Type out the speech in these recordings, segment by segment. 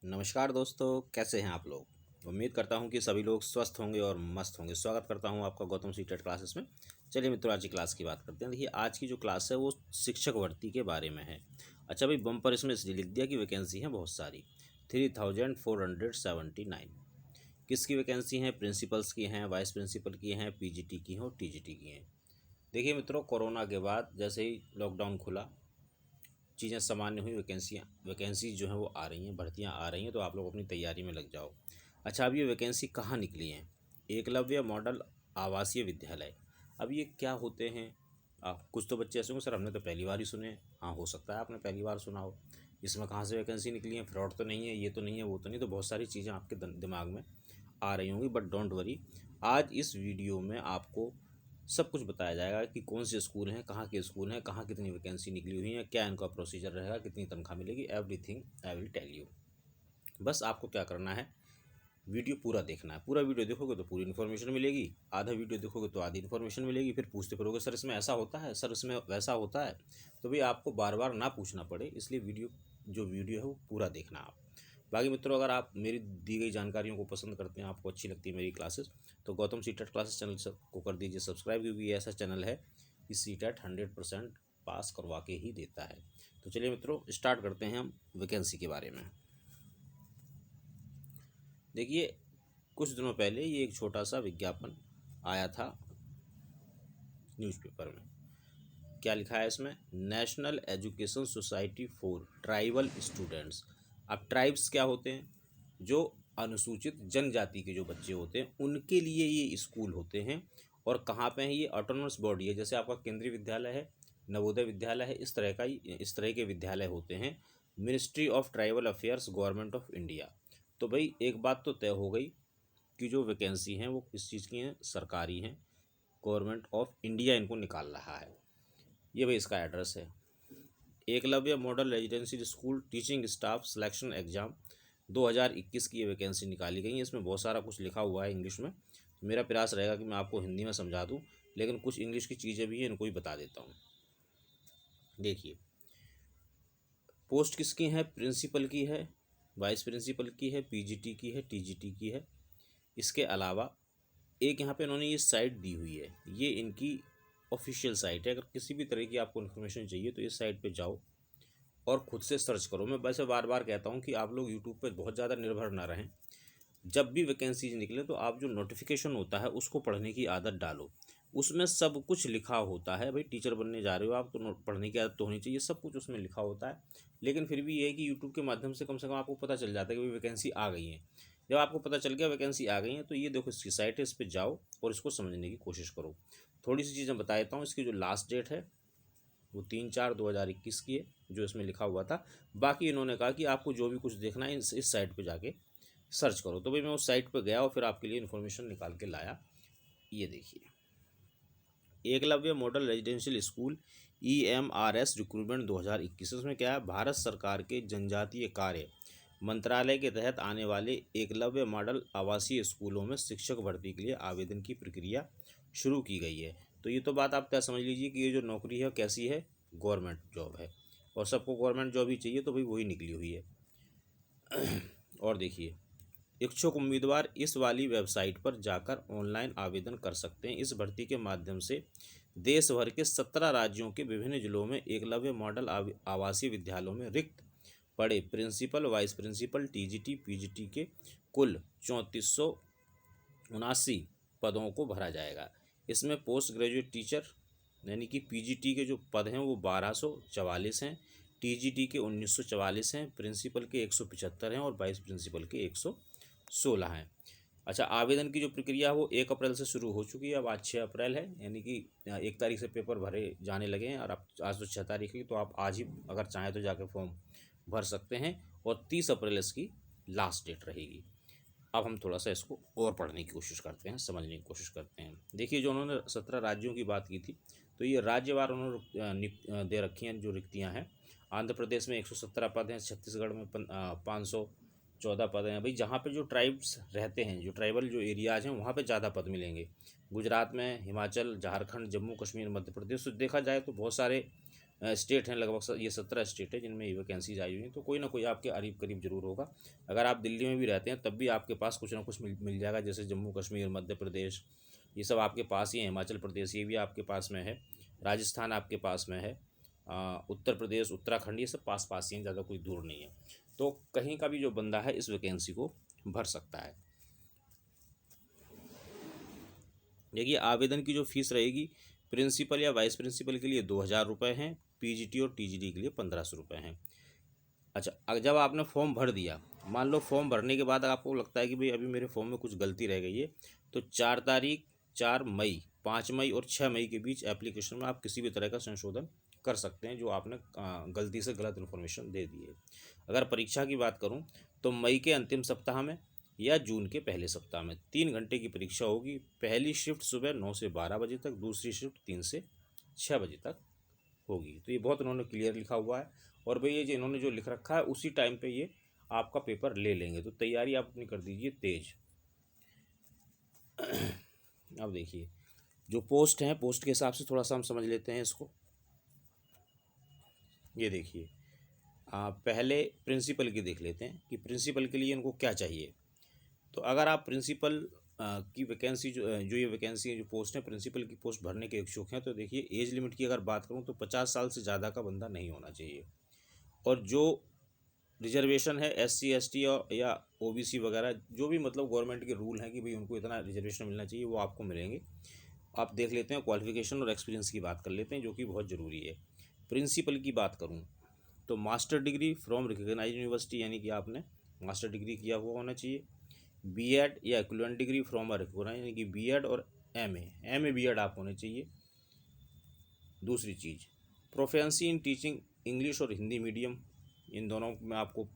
नमस्कार दोस्तों, कैसे हैं आप लोग। उम्मीद करता हूं कि सभी लोग स्वस्थ होंगे और मस्त होंगे। स्वागत करता हूं आपका गौतम सीटेट क्लासेस में। चलिए मित्रों, आज की क्लास की बात करते हैं। देखिए, आज की जो क्लास है वो शिक्षक भर्ती के बारे में है। अच्छा भाई, बम्पर इसमें इसलिए लिख दिया कि वैकेंसी हैं बहुत सारी, 3479। किसकी वैकेंसी हैं? प्रिंसिपल्स की हैं, वाइस प्रिंसिपल की हैं, पीजीटी की हैं और टीजीटी की हैं। देखिए मित्रों, कोरोना के बाद जैसे ही लॉकडाउन खुला, चीज़ें सामान्य हुई, वैकेंसी जो है वो आ रही हैं, भर्तियां आ रही हैं, तो आप लोग अपनी तैयारी में लग जाओ। अच्छा, अब ये वैकेंसी कहाँ निकली हैं? एकलव्य मॉडल आवासीय विद्यालय। अब ये क्या होते हैं? कुछ तो बच्चे ऐसे होंगे, सर हमने तो पहली बार ही सुने हैं। हाँ, हो सकता है आपने पहली बार सुना हो। इसमें कहाँ से वैकेंसी निकली है? फ्रॉड तो नहीं है, ये तो नहीं है, वो तो नहीं। तो बहुत सारी चीज़ें आपके दिमाग में आ रही होंगी, बट डोंट वरी। आज इस वीडियो में आपको सब कुछ बताया जाएगा कि कौन से स्कूल हैं, कहाँ के स्कूल हैं, कहाँ कितनी वैकेंसी निकली हुई है, क्या इनका प्रोसीजर रहेगा, कितनी तनख्वाह मिलेगी। Everything I will tell you. बस आपको क्या करना है, वीडियो पूरा देखना है। पूरा वीडियो देखोगे तो पूरी इन्फॉर्मेशन मिलेगी, आधा वीडियो देखोगे तो आधी इन्फॉर्मेशन मिलेगी। फिर पूछते फिरोगे, सर इसमें ऐसा होता है, सर इसमें वैसा होता है। तो भाई आपको बार बार ना पूछना पड़े, इसलिए वीडियो है वो पूरा देखना आप। बाकी मित्रों, अगर आप मेरी दी गई जानकारियों को पसंद करते हैं, आपको अच्छी लगती है मेरी क्लासेस, तो गौतम सीटेट क्लासेस चैनल को कर दीजिए सब्सक्राइब, क्योंकि ये ऐसा चैनल है कि सीटेट 100% पास करवा के ही देता है। तो चलिए मित्रों, स्टार्ट करते हैं हम वैकेंसी के बारे में। देखिए, कुछ दिनों पहले ये एक छोटा सा विज्ञापन आया था न्यूज़पेपर में। क्या लिखा है इसमें? National education society for tribal students. अब ट्राइब्स क्या होते हैं? जो अनुसूचित जनजाति के जो बच्चे होते हैं, उनके लिए ये स्कूल होते हैं। और कहाँ पे हैं ये? ऑटोनमस बॉडी है, जैसे आपका केंद्रीय विद्यालय है, नवोदय विद्यालय है, इस तरह के विद्यालय होते हैं। Ministry of tribal affairs, government of India. तो भाई एक बात तो तय हो गई कि जो वैकेंसी हैं वो किस चीज़ की हैं? सरकारी हैं। गवर्नमेंट ऑफ इंडिया इनको निकाल रहा है। ये भाई इसका एड्रेस है। Eklavya model residential school teaching staff selection exam 2021 की ये वैकेंसी निकाली गई है। इसमें बहुत सारा कुछ लिखा हुआ है इंग्लिश में, तो मेरा प्रयास रहेगा कि मैं आपको हिंदी में समझा दूं, लेकिन कुछ इंग्लिश की चीज़ें भी हैं, इनको ही बता देता हूँ। देखिए, पोस्ट किसकी है? प्रिंसिपल की है, वाइस प्रिंसिपल की है, पीजीटी की है, टीजीटी की है। इसके अलावा एक यहाँ पे इन्होंने ये साइट दी हुई है, ये इनकी ऑफिशियल साइट है। अगर किसी भी तरह की आपको इन्फॉर्मेशन चाहिए तो इस साइट पे जाओ और खुद से सर्च करो। मैं वैसे बार बार कहता हूँ कि आप लोग यूट्यूब पर बहुत ज़्यादा निर्भर ना रहें। जब भी वैकेंसीज निकले तो आप जो नोटिफिकेशन होता है उसको पढ़ने की आदत डालो। उसमें सब कुछ लिखा होता है। भाई टीचर बनने जा रहे हो आप, तो पढ़ने की आदत तो होनी चाहिए, सब कुछ उसमें लिखा होता है। लेकिन फिर भी ये है कि यूट्यूब के माध्यम से कम आपको पता चल जाता है कि भाई वैकेंसी आ गई है। जब आपको पता चल गया वैकेंसी आ गई है, तो ये देखो इसकी साइट है, इस पर जाओ और इसको समझने की कोशिश करो। थोड़ी सी चीज़ें बता देता हूँ। इसकी जो लास्ट डेट है वो 3/4/2021 की है, जो इसमें लिखा हुआ था। बाकी इन्होंने कहा कि आपको जो भी कुछ देखना है इस साइट पे जाके सर्च करो। तो भाई मैं उस साइट पर गया और फिर आपके लिए इन्फॉर्मेशन निकाल के लाया। ये देखिए, Eklavya model residential school EMRS recruitment 2021। इसमें क्या है? भारत सरकार के जनजातीय कार्य मंत्रालय के तहत आने वाले एकलव्य मॉडल आवासीय स्कूलों में शिक्षक भर्ती के लिए आवेदन की प्रक्रिया शुरू की गई है। तो ये तो बात आप क्या समझ लीजिए कि ये जो नौकरी है कैसी है? गवर्नमेंट जॉब है, और सबको गवर्नमेंट जॉब ही चाहिए, तो भाई वही निकली हुई है। और देखिए, इच्छुक उम्मीदवार इस वाली वेबसाइट पर जाकर ऑनलाइन आवेदन कर सकते हैं। इस भर्ती के माध्यम से देश भर के 17 राज्यों के विभिन्न जिलों में एकलव्य मॉडल आवासीय विद्यालयों में रिक्त पड़े principal, vice principal, TGT, PGT के कुल 3479 पदों को भरा जाएगा। इसमें पोस्ट ग्रेजुएट टीचर यानी कि पीजीटी के जो पद हैं वो 1244 हैं, टीजीटी के 1944 हैं, प्रिंसिपल के 175 हैं और वाइस प्रिंसिपल के 116 हैं। अच्छा, आवेदन की जो प्रक्रिया है वो 1 अप्रैल से शुरू हो चुकी है। अब आज 6 अप्रैल है, यानी कि 1 तारीख से पेपर भरे जाने लगे हैं, और अब आज तो 6 तारीख है, तो आप आज ही अगर चाहें तो जाकर फॉर्म भर सकते हैं। और 30 अप्रैल इसकी लास्ट डेट रहेगी। अब हम थोड़ा सा इसको और पढ़ने की कोशिश करते हैं, समझने की कोशिश करते हैं। देखिए, जो उन्होंने 17 राज्यों की बात की थी, तो ये राज्यवार उन्होंने दे रखी हैं जो रिक्तियां हैं। आंध्र प्रदेश में 117 पद हैं, छत्तीसगढ़ में 514 पद हैं। भाई जहाँ पे जो ट्राइब्स रहते हैं, जो ट्राइबल जो एरियाज़ हैं, वहाँ पे ज़्यादा पद मिलेंगे। गुजरात में, हिमाचल, झारखंड, जम्मू कश्मीर, मध्य प्रदेश, तो देखा जाए तो बहुत सारे स्टेट हैं, लगभग ये 17 स्टेट है जिनमें ये वैकेंसीज आई हुई हैं। तो कोई ना कोई आपके करीब करीब जरूर होगा। अगर आप दिल्ली में भी रहते हैं तब भी आपके पास कुछ ना कुछ मिल जाएगा, जैसे जम्मू कश्मीर, मध्य प्रदेश, ये सब आपके पास ही है। हिमाचल प्रदेश ये भी आपके पास में है, राजस्थान आपके पास में है, उत्तर प्रदेश, उत्तराखंड, ये सब पास पास ही हैं, ज़्यादा कोई दूर नहीं है। तो कहीं का भी जो बंदा है इस वैकेंसी को भर सकता है। देखिए आवेदन की जो फीस रहेगी प्रिंसिपल या वाइस प्रिंसिपल के लिए 2,000 रुपये हैं, पीजीटी और टीजीटी के लिए 1,500 रुपये हैं। अच्छा, जब आपने फॉर्म भर दिया, मान लो फॉर्म भरने के बाद आपको लगता है कि भाई अभी मेरे फॉर्म में कुछ गलती रह गई है, तो 4 मई, 5 मई और 6 मई के बीच एप्लीकेशन में आप किसी भी तरह का संशोधन कर सकते हैं जो आपने गलती से गलत इन्फॉर्मेशन दे दी है। अगर परीक्षा की बात करूं तो मई के अंतिम सप्ताह में या जून के पहले सप्ताह में 3 घंटे की परीक्षा होगी। पहली शिफ्ट सुबह 9 से 12 बजे तक, दूसरी शिफ्ट 3 से 6 बजे तक होगी। तो ये बहुत इन्होंने क्लियर लिखा हुआ है, और भाई ये जो इन्होंने जो लिख रखा है उसी टाइम पे ये आपका पेपर ले लेंगे। तो तैयारी आप अपनी कर दीजिए तेज। अब देखिए जो पोस्ट हैं, पोस्ट के हिसाब से थोड़ा सा हम समझ लेते हैं इसको। ये देखिए पहले प्रिंसिपल की देख लेते हैं कि प्रिंसिपल के लिए इनको क्या चाहिए। तो अगर आप प्रिंसिपल की वैकेंसी जो ये वैकेंसी है, जो पोस्ट है प्रिंसिपल की पोस्ट भरने के इच्छुक हैं, तो देखिए एज लिमिट की अगर बात करूं तो 50 साल से ज़्यादा का बंदा नहीं होना चाहिए। और जो रिजर्वेशन है SC ST या OBC वगैरह, जो भी मतलब गवर्नमेंट के रूल हैं कि भाई उनको इतना रिजर्वेशन मिलना चाहिए, वो आपको मिलेंगे। आप देख लेते हैं क्वालिफिकेशन और एक्सपीरियंस की बात कर लेते हैं, जो कि बहुत ज़रूरी है। प्रिंसिपल की बात करूँ तो master degree from recognised university, यानी कि आपने मास्टर डिग्री किया हुआ होना चाहिए। B.Ed या equivalent degree from a recognised, यानी कि B.Ed और MA B.Ed आप होने चाहिए। दूसरी चीज़ प्रोफिशिएंसी इन टीचिंग इंग्लिश और हिंदी मीडियम, इन दोनों में आपको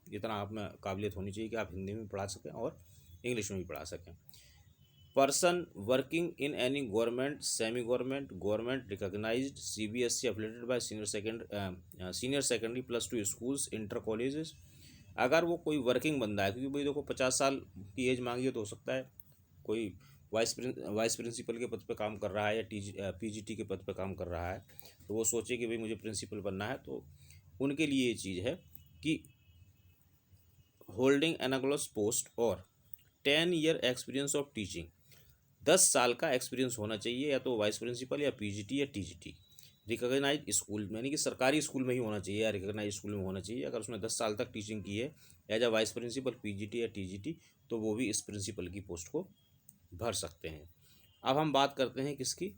इतना आप में काबिलियत होनी चाहिए कि आप हिंदी में पढ़ा सकें और इंग्लिश में भी पढ़ा सकें। Person working in any government, semi government, government recognised CBSE affiliated by senior secondary +2 schools, inter colleges. अगर वो कोई वर्किंग बंदा है, क्योंकि भाई देखो 50 साल की एज मांगी है, तो हो सकता है कोई वाइस प्रिंसिपल के पद पे काम कर रहा है या PGT के पद पे काम कर रहा है, तो वो सोचे कि भाई मुझे प्रिंसिपल बनना है, तो उनके लिए ये चीज़ है कि होल्डिंग एनाग्लोस पोस्ट और 10 ईयर एक्सपीरियंस ऑफ टीचिंग, 10 साल का एक्सपीरियंस होना चाहिए, या तो वाइस प्रिंसिपल या PGT या TGT। रिकॉग्नाइज स्कूल यानी कि सरकारी स्कूल में ही होना चाहिए या रिकॉग्नाइज स्कूल में होना चाहिए। अगर उसने 10 साल तक टीचिंग की है as a vice principal, PGT या TGT, तो वो भी इस प्रिंसिपल की पोस्ट को भर सकते हैं। अब हम बात करते हैं किसकी,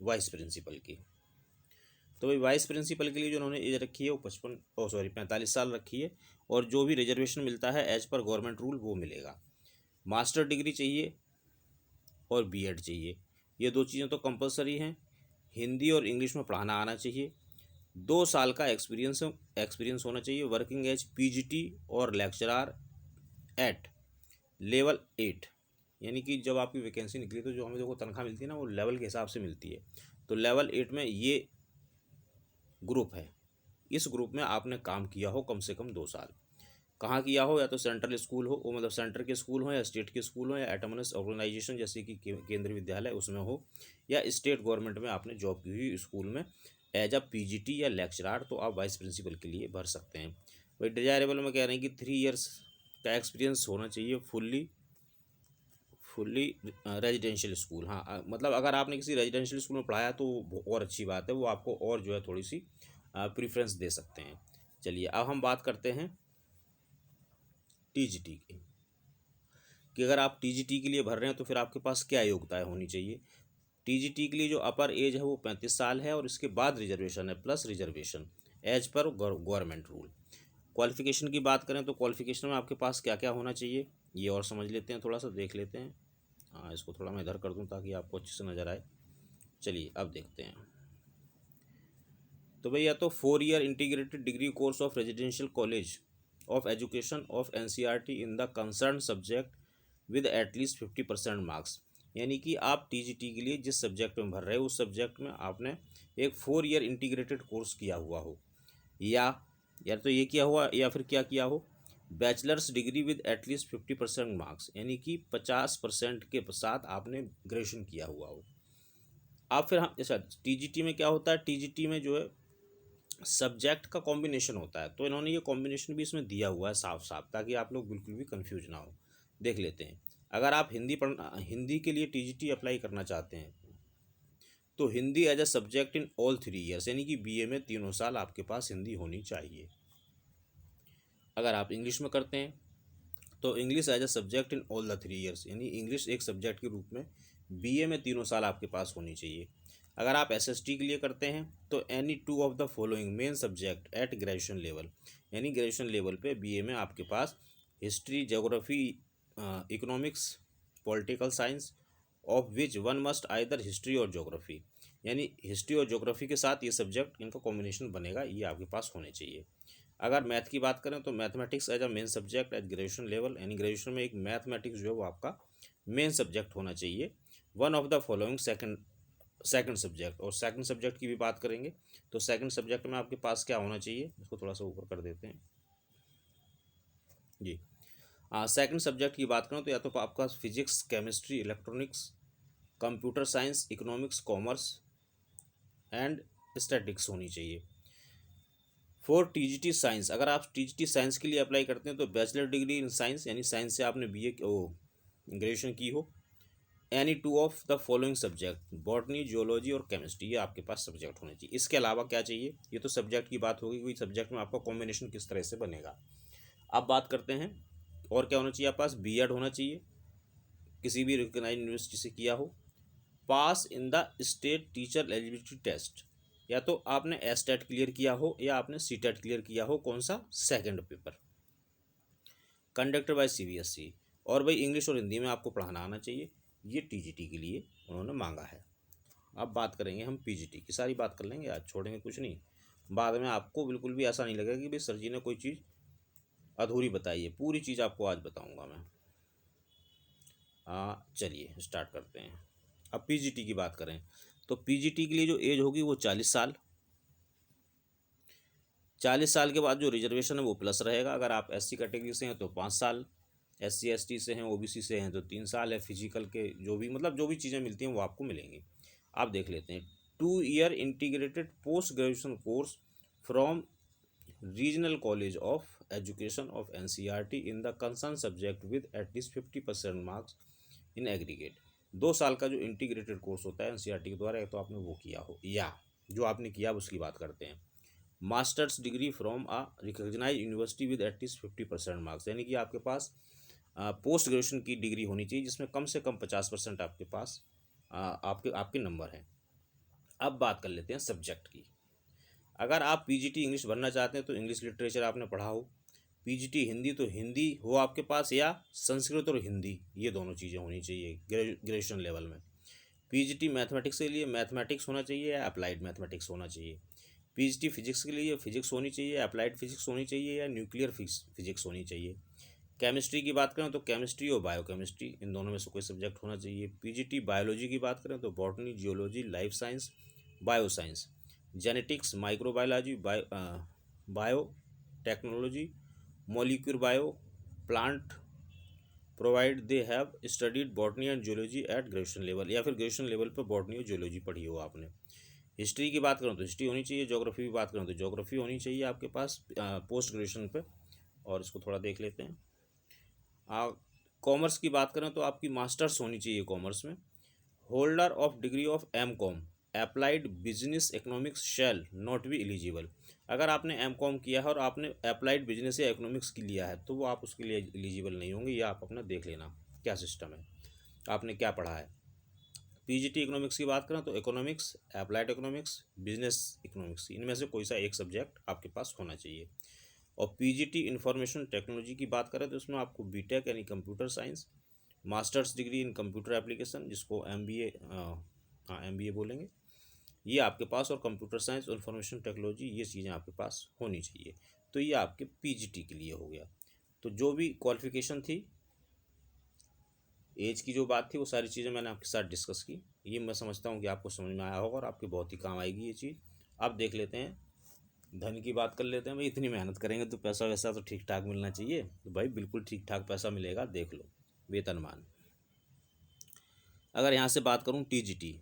वाइस प्रिंसिपल की। तो भाई वाइस प्रिंसिपल के लिए जो उन्होंने एज रखी है वो 45 साल रखी है, और जो भी रिजर्वेशन मिलता है एज पर गवर्नमेंट रूल वो मिलेगा। मास्टर डिग्री चाहिए और B.Ed चाहिए, ये 2 चीज़ें तो कंपलसरी हैं। हिंदी और इंग्लिश में पढ़ाना आना चाहिए। 2 साल का एक्सपीरियंस होना चाहिए। वर्किंग एज PGT और लेक्चरार एट लेवल 8, यानी कि जब आपकी वैकेंसी निकली तो जो हमें देखो तनख्वाह मिलती है ना, वो लेवल के हिसाब से मिलती है। तो लेवल 8 में ये ग्रुप है, इस ग्रुप में आपने काम किया हो कम से कम 2 साल। कहाँ किया हो, या तो सेंट्रल स्कूल हो, वो मतलब सेंटर के स्कूल हो, या स्टेट के स्कूल हो, या एटोनमस ऑर्गेनाइजेशन जैसे कि केंद्रीय विद्यालय उसमें हो, या स्टेट गवर्नमेंट में आपने जॉब की हुई स्कूल में एज अ PGT या लेक्चरार, तो आप वाइस प्रिंसिपल के लिए भर सकते हैं। भाई डिजायरेबल में कह रहे हैं कि 3 ईयर्स का एक्सपीरियंस होना चाहिए फुल्ली रेजिडेंशियल स्कूल। हाँ, मतलब अगर आपने किसी रेजिडेंशियल स्कूल में पढ़ाया तो और अच्छी बात है, वो आपको और जो है थोड़ी सी प्रीफ्रेंस दे सकते हैं। चलिए अब हम बात करते हैं TGT की, कि अगर आप TGT के लिए भर रहे हैं तो फिर आपके पास क्या योग्यताएं होनी चाहिए। TGT के लिए जो अपर एज है वो 35 साल है, और इसके बाद रिजर्वेशन है, plus reservation as per government rule. Qualification की बात करें तो क्वालिफिकेशन में आपके पास क्या क्या होना चाहिए ये और समझ लेते हैं, थोड़ा सा देख लेते हैं। हाँ, इसको थोड़ा मैं इधर कर दूं ताकि आपको अच्छे से नज़र आए। चलिए अब देखते हैं। तो भैया तो 4 year integrated degree course of residential college of education of NCERT in the concern subject with at least 50% marks, यानी कि आप TGT के लिए जिस सब्जेक्ट में भर रहे हो उस सब्जेक्ट में आपने एक 4 ईयर इंटीग्रेटेड कोर्स किया हुआ हो, या तो ये किया हुआ, या फिर क्या किया हो, bachelors degree with at least 50% marks, यानी कि 50% के साथ आपने ग्रेजुएशन किया हुआ हो। आप फिर हम अच्छा टीजीटी में क्या होता है, टीजीटी में जो है सब्जेक्ट का कॉम्बिनेशन होता है, तो इन्होंने ये कॉम्बिनेशन भी इसमें दिया हुआ है साफ साफ, ताकि आप लोग बिल्कुल भी कंफ्यूज ना हो। देख लेते हैं। अगर आप हिंदी के लिए टीजीटी अप्लाई करना चाहते हैं तो Hindi as a subject in all 3 years, यानी कि बीए में तीनों साल आपके पास हिंदी होनी चाहिए। अगर आप इंग्लिश में करते हैं तो English as a subject in all the 3 years, यानी इंग्लिश एक सब्जेक्ट के रूप में बीए में तीनों साल आपके पास होनी चाहिए। अगर आप एसएसटी के लिए करते हैं तो any two of the following main subject at graduation level, यानी ग्रेजुएशन लेवल पे बीए में आपके पास history, geography, economics, political science, of which one must either history और ज्योग्राफी, यानी हिस्ट्री और ज्योग्राफी के साथ ये सब्जेक्ट इनका कॉम्बिनेशन बनेगा, ये आपके पास होने चाहिए। अगर मैथ की बात करें तो mathematics as a main subject at graduation level, यानी ग्रेजुएशन में एक मैथमेटिक्स जो है वो आपका मेन सब्जेक्ट होना चाहिए। One of the following second subject, और सेकंड सब्जेक्ट की भी बात करेंगे तो सेकंड सब्जेक्ट में आपके पास क्या होना चाहिए, इसको थोड़ा सा ऊपर कर देते हैं जी। सेकंड सब्जेक्ट की बात करें तो या तो आपका physics, chemistry, electronics, computer science, economics, commerce and statics होनी चाहिए। फॉर टीजीटी साइंस, अगर आप टीजीटी साइंस के लिए अप्लाई करते हैं तो बैचलर डिग्री इन साइंस, यानी साइंस से आपने बीए ग्रेजुएशन की हो, any two of the following subject botany, geology और केमिस्ट्री, ये आपके पास सब्जेक्ट होने चाहिए। इसके अलावा क्या चाहिए, ये तो सब्जेक्ट की बात होगी, कोई सब्जेक्ट में आपका कॉम्बिनेशन किस तरह से बनेगा। अब बात करते हैं और क्या होना चाहिए, आपके पास बीएड होना चाहिए, किसी भी रिकॉग्नाइज्ड यूनिवर्सिटी से किया हो, pass in the state teacher eligibility test, या तो आपने एसटेट क्लियर किया हो या आपने सीटेट क्लियर किया हो, कौन सा, second paper, conducted by CBSE, और भाई इंग्लिश और हिंदी में आपको पढ़ाना आना चाहिए। ये टीजीटी के लिए उन्होंने मांगा है। अब बात करेंगे हम पीजीटी की, सारी बात कर लेंगे आज, छोड़ेंगे कुछ नहीं, बाद में आपको बिल्कुल भी ऐसा नहीं लगेगा कि भाई सर जी ने कोई चीज़ अधूरी बताई है, पूरी चीज़ आपको आज बताऊंगा मैं। चलिए स्टार्ट करते हैं। अब पीजीटी की बात करें तो पीजीटी के लिए जो एज होगी वो 40 साल। 40 साल के बाद जो रिजर्वेशन है वो प्लस रहेगा। अगर आप एससी कैटेगरी से हैं तो 5 साल, एससी एसटी से हैं, ओबीसी से हैं तो 3 साल है। फिजिकल के जो भी मतलब जो भी चीज़ें मिलती हैं वो आपको मिलेंगी। आप देख लेते हैं। 2 year integrated post graduation course from regional college of education of NCERT in the concern subject with at least 50% marks in aggregate. 2 साल का जो इंटीग्रेटेड कोर्स होता है एनसीईआरटी के द्वारा, तो आपने वो किया हो या जो आपने किया उसकी बात करते हैं। Masters degree from a recognised university with at least 50% marks, यानी कि आपके पास पोस्ट ग्रेजुएशन की डिग्री होनी चाहिए जिसमें कम से कम 50% आपके पास आपके आपके नंबर हैं। अब बात कर लेते हैं सब्जेक्ट की। अगर आप पीजीटी इंग्लिश बनना चाहते हैं तो इंग्लिश लिटरेचर आपने पढ़ा हो, पीजीटी हिंदी तो हिंदी हो आपके पास, या संस्कृत और हिंदी, ये दोनों चीज़ें होनी चाहिए ग्रेजुएशन लेवल में। पीजीटी मैथमेटिक्स के लिए मैथमेटिक्स होना चाहिए या अप्लाइड मैथमेटिक्स होना चाहिए। पीजीटी फिजिक्स के लिए फिजिक्स होनी चाहिए, अप्लाइड फिजिक्स होनी चाहिए या न्यूक्लियर फिजिक्स होनी चाहिए। केमिस्ट्री की बात करें तो केमिस्ट्री और बायोकेमिस्ट्री, इन दोनों में से कोई सब्जेक्ट होना चाहिए। पीजीटी बायोलॉजी की बात करें तो botany, geology, life science, bio science, genetics, microbiology, bio technology, molecular bio, plant, provide they have studied botany and geology at graduation level, या फिर ग्रेजुएशन लेवल पर बॉटनी और जियोलॉजी पढ़ी हो आपने। हिस्ट्री की बात करें तो हिस्ट्री होनी चाहिए, ज्योग्राफी की बात करें तो ज्योग्राफी होनी चाहिए आपके पास पोस्ट ग्रेजुएशन पे। और इसको थोड़ा देख लेते हैं। कॉमर्स की बात करें तो आपकी मास्टर्स होनी चाहिए कॉमर्स में। Holder of degree of M.Com applied business economics shall not be eligible. अगर आपने एम.कॉम किया है और आपने अप्लाइड बिजनेस या इकोनॉमिक्स की लिया है तो वो आप उसके लिए एलिजिबल नहीं होंगे, या आप अपना देख लेना क्या सिस्टम है, आपने क्या पढ़ा है। पीजीटी इकोनॉमिक्स की बात करें तो economics, applied economics, business economics, इनमें से कोई सा एक सब्जेक्ट आपके पास होना चाहिए। और पीजीटी इंफॉर्मेशन टेक्नोलॉजी की बात करें तो इसमें आपको बीटेक यानी computer science, masters degree in computer application जिसको एमबीए, हाँ एमबीए बोलेंगे, ये आपके पास, और कंप्यूटर साइंस और इंफॉर्मेशन टेक्नोलॉजी, ये चीज़ें आपके पास होनी चाहिए। तो ये आपके पीजीटी के लिए हो गया। तो जो भी क्वालिफिकेशन थी, एज की जो बात थी, वो सारी चीज़ें मैंने आपके साथ डिस्कस की। ये मैं समझता हूँ कि आपको समझ में आया होगा और आपके बहुत ही काम आएगी ये चीज़। अब देख लेते हैं धन की बात कर लेते हैं। भाई इतनी मेहनत करेंगे तो पैसा वैसा तो ठीक ठाक मिलना चाहिए, तो भाई बिल्कुल ठीक ठाक पैसा मिलेगा, देख लो वेतनमान। अगर यहाँ से बात करूँ टीजीटी,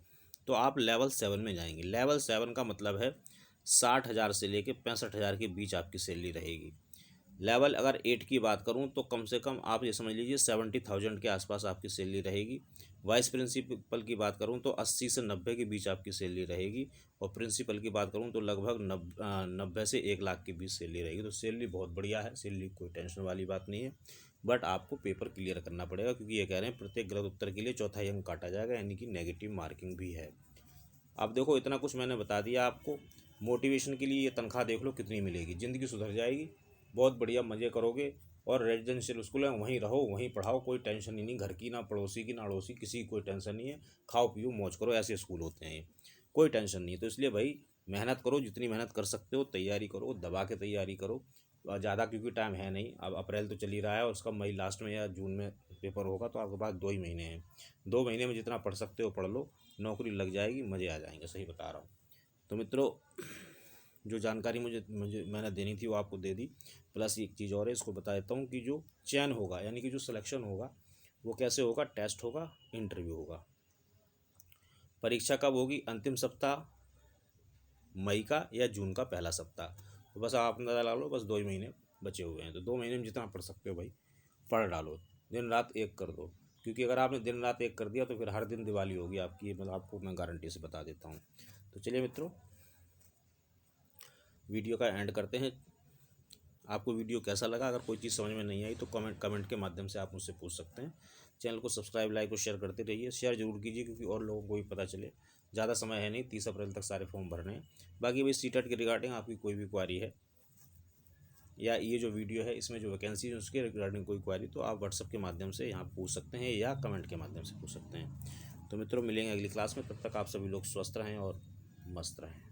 तो आप लेवल 7 में जाएंगे। लेवल 7 का मतलब है 60,000 से लेके 65,000 के बीच आपकी सैलरी रहेगी। लेवल अगर 8 की बात करूं तो कम से कम आप ये समझ लीजिए 70,000 के आसपास आपकी सैलरी रहेगी। वाइस प्रिंसिपल की बात करूं तो 80 से 90 के बीच आपकी सैलरी रहेगी। और प्रिंसिपल की बात करूं तो लगभग 90 से 1 लाख के बीच सैलरी रहेगी। तो सैलरी बहुत बढ़िया है, सैलरी कोई टेंशन वाली बात नहीं है। बट आपको पेपर क्लियर करना पड़ेगा, क्योंकि ये कह रहे हैं प्रत्येक गलत उत्तर के लिए चौथाई अंक काटा जाएगा, यानी कि नेगेटिव मार्किंग भी है। अब देखो इतना कुछ मैंने बता दिया आपको। मोटिवेशन के लिए ये तनख्वाह देख लो कितनी मिलेगी, ज़िंदगी सुधर जाएगी, बहुत बढ़िया मज़े करोगे। और रेजिडेंशियल स्कूल है, वहीं रहो वहीं पढ़ाओ, कोई टेंशन ही नहीं, घर की ना पड़ोसी की ना अड़ोसी किसी की कोई टेंशन नहीं है। खाओ पियो मौज करो, ऐसे स्कूल होते हैं ये, कोई टेंशन नहीं है। तो इसलिए भाई मेहनत करो, जितनी मेहनत कर सकते हो, तैयारी करो, दबा के तैयारी करो ज़्यादा, क्योंकि टाइम है नहीं। अब अप्रैल तो चल ही रहा है और उसका मई लास्ट में या जून में पेपर होगा, तो आपके पास 2 ही महीने हैं। 2 महीने में जितना पढ़ सकते हो पढ़ लो, नौकरी लग जाएगी, मज़े आ जाएंगे, सही बता रहा हूँ। तो मित्रों, जो जानकारी मुझे मुझे मैंने देनी थी वो आपको दे दी। प्लस एक चीज़ और है, इसको बता देता हूँ कि जो चयन होगा, यानी कि जो सिलेक्शन होगा वो कैसे होगा, टेस्ट होगा, इंटरव्यू होगा। परीक्षा कब होगी, अंतिम सप्ताह मई का या जून का पहला सप्ताह। तो बस आप अंदाजा लगा लो, बस 2 ही महीने बचे हुए हैं। तो 2 महीने में जितना पढ़ सकते हो भाई पढ़ डालो, दिन रात एक कर दो। क्योंकि अगर आपने दिन रात एक कर दिया तो फिर हर दिन दिवाली होगी आपकी, ये मतलब आपको मैं गारंटी से बता देता हूँ। तो चलिए मित्रों, वीडियो का एंड करते हैं। आपको वीडियो कैसा लगा, अगर कोई चीज़ समझ में नहीं आई तो कमेंट के माध्यम से आप मुझसे पूछ सकते हैं। चैनल को सब्सक्राइब, लाइक और शेयर करते रहिए। शेयर जरूर कीजिए, क्योंकि और लोगों को भी पता चले। ज़्यादा समय है नहीं, 30 अप्रैल तक सारे फॉर्म भरने हैं। बाकी भाई सीटेट के रिगार्डिंग आपकी कोई भी क्वारी है, या ये जो वीडियो है इसमें जो वैकेंसी है उसके रिगार्डिंग कोई क्वारी, तो आप व्हाट्सअप के माध्यम से यहाँ पूछ सकते हैं या कमेंट के माध्यम से पूछ सकते हैं। तो मित्रों, मिलेंगे अगली क्लास में, तब तक आप सभी लोग स्वस्थ रहें और मस्त रहें।